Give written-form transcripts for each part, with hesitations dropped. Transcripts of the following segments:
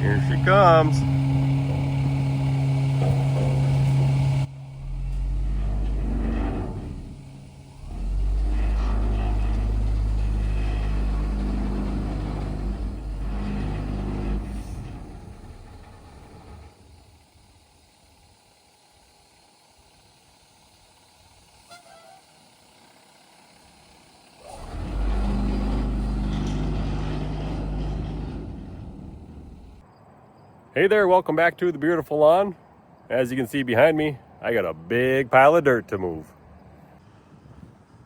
Here she comes. Hey there, welcome back to the beautiful lawn. As you can see behind me, I got a big pile of dirt to move.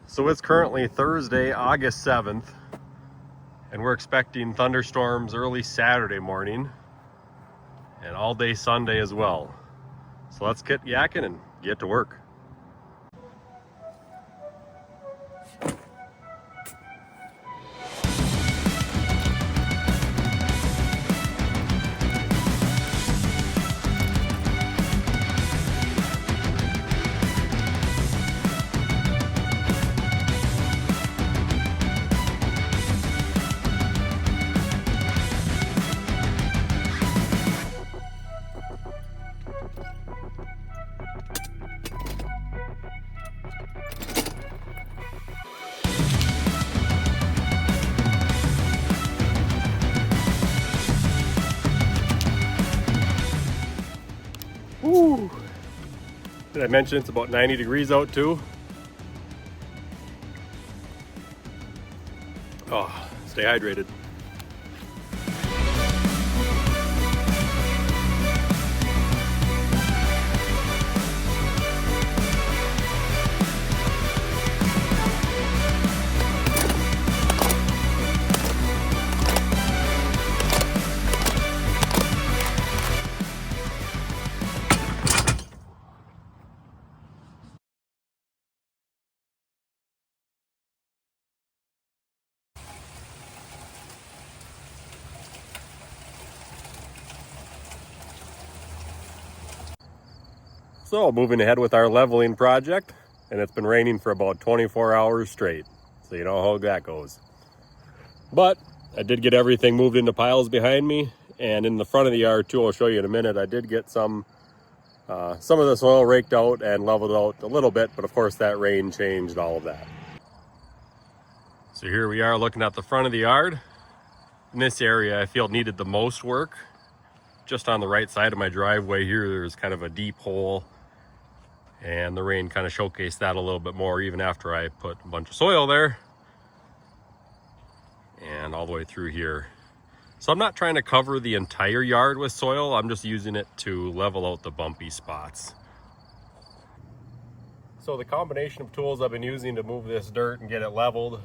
So it's currently Thursday, August 7th, and we're expecting thunderstorms early Saturday morning and all day Sunday as well. So let's get yakking and get to work. Woo. Did I mention it's about 90 degrees out too? Oh, stay hydrated. So moving ahead with our leveling project, and it's been raining for about 24 hours straight. So you know how that goes. But I did get everything moved into piles behind me, and in the front of the yard too, I'll show you in a minute, I did get some of the soil raked out and leveled out a little bit, but of course that rain changed all of that. So here we are looking at the front of the yard. In this area I feel needed the most work. Just on the right side of my driveway here, there's kind of a deep hole, and the rain kind of showcased that a little bit more even after I put a bunch of soil there and all the way through here. So I'm not trying to cover the entire yard with soil, I'm just using it to level out the bumpy spots. So the combination of tools I've been using to move this dirt and get it leveled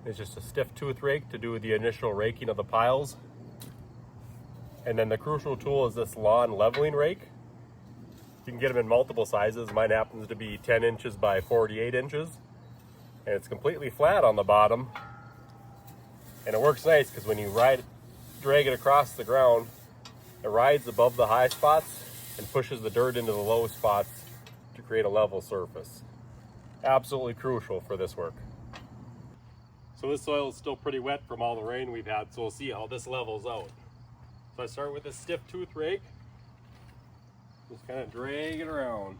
is just a stiff tooth rake to do the initial raking of the piles. And then the crucial tool is this lawn leveling rake. You can get them in multiple sizes. Mine happens to be 10 inches by 48 inches. And it's completely flat on the bottom. And it works nice because when you drag it across the ground, it rides above the high spots and pushes the dirt into the low spots to create a level surface. Absolutely crucial for this work. So this soil is still pretty wet from all the rain we've had, so we'll see how this levels out. So I start with this stiff tooth rake. Just kind of drag it around.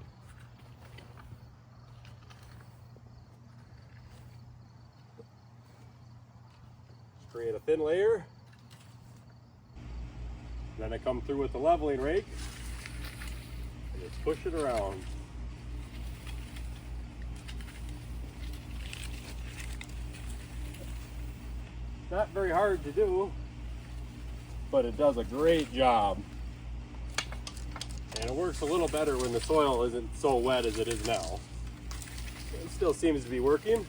Just create a thin layer. Then I come through with the leveling rake and just push it around. Not very hard to do, but it does a great job. And it works a little better when the soil isn't so wet as it is now. It still seems to be working.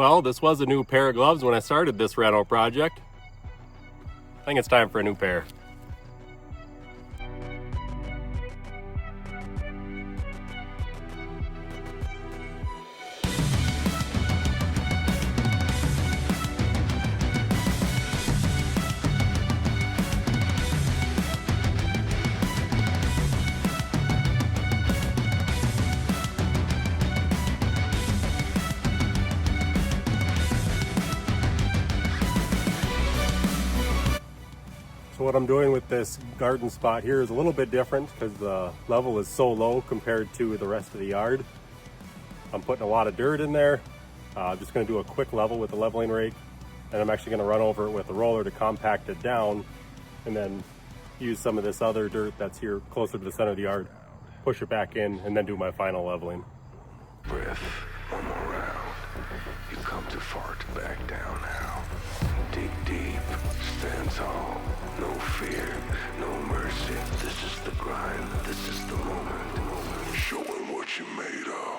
Well, this was a new pair of gloves when I started this reno project. I think it's time for a new pair. So what I'm doing with this garden spot here is a little bit different because the level is so low compared to the rest of the yard. I'm putting a lot of dirt in there. I'm just going to do a quick level with the leveling rake, and I'm actually going to run over it with a roller to compact it down, and then use some of this other dirt that's here closer to the center of the yard, push it back in, and then do my final leveling. Breath, one more round. You come too far to back down now. Dig deep, stand tall. No fear, no mercy. This is the grind, this is the moment. Show 'em what you made of.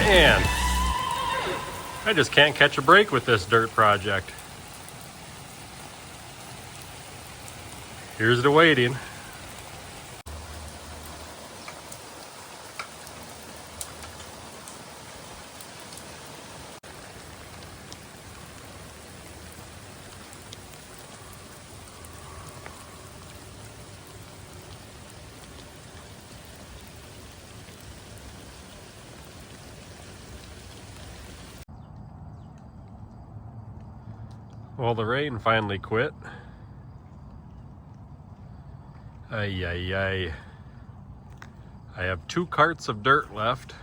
Man, I just can't catch a break with this dirt project. Here's the waiting. Well, the rain finally quit. Ay, ay, ay. I have 2 carts of dirt left.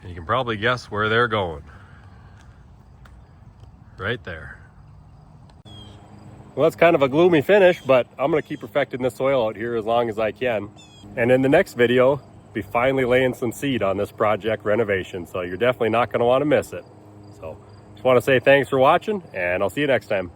And you can probably guess where they're going. Right there. Well, that's kind of a gloomy finish, but I'm going to keep perfecting this soil out here as long as I can. And in the next video, be finally laying some seed on this project renovation. So you're definitely not going to want to miss it. So just want to say thanks for watching, and I'll see you next time.